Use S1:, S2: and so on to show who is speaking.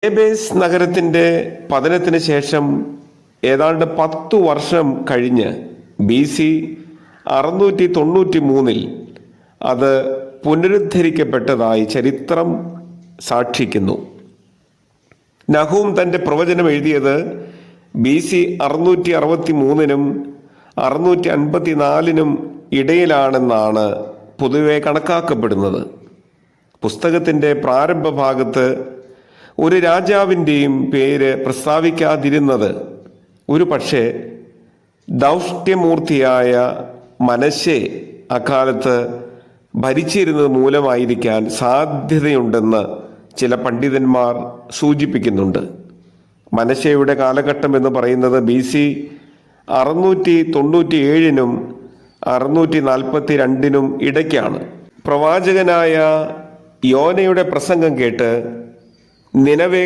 S1: തേബേസ് നഗരത്തിന്റെ പതനത്തിന് ശേഷം ഏതാണ്ട് 10 വർഷം കഴിഞ്ഞ് BC 693 അത് പുനരുദ്ധരിക്കപ്പെട്ടതായി ചരിത്രം സാക്ഷിക്കുന്നു. നഹൂം തന്റെ പ്രവചനം എഴുതിയത് BC 663 654 ഇടയിലാണെന്നാണ് പൊതുവെ കണക്കാക്കപ്പെടുന്നത്. പുസ്തകത്തിന്റെ പ്രാരംഭ ഭാഗത്ത് ഒരു രാജാവിൻ്റെയും പേര് പ്രസ്താവിക്കാതിരുന്നത് ഒരു പക്ഷേ ദൗഷ്ട്യമൂർത്തിയായ മനശ്ശെ അക്കാലത്ത് ഭരിച്ചിരുന്നത് മൂലമായിരിക്കാൻ സാധ്യതയുണ്ടെന്ന് ചില പണ്ഡിതന്മാർ സൂചിപ്പിക്കുന്നുണ്ട്. മനശ്ശെയുടെ കാലഘട്ടം എന്ന് പറയുന്നത് BC 697 642 ഇടയ്ക്കാണ്. പ്രവാചകനായ യോനയുടെ പ്രസംഗം കേട്ട് നിനവെ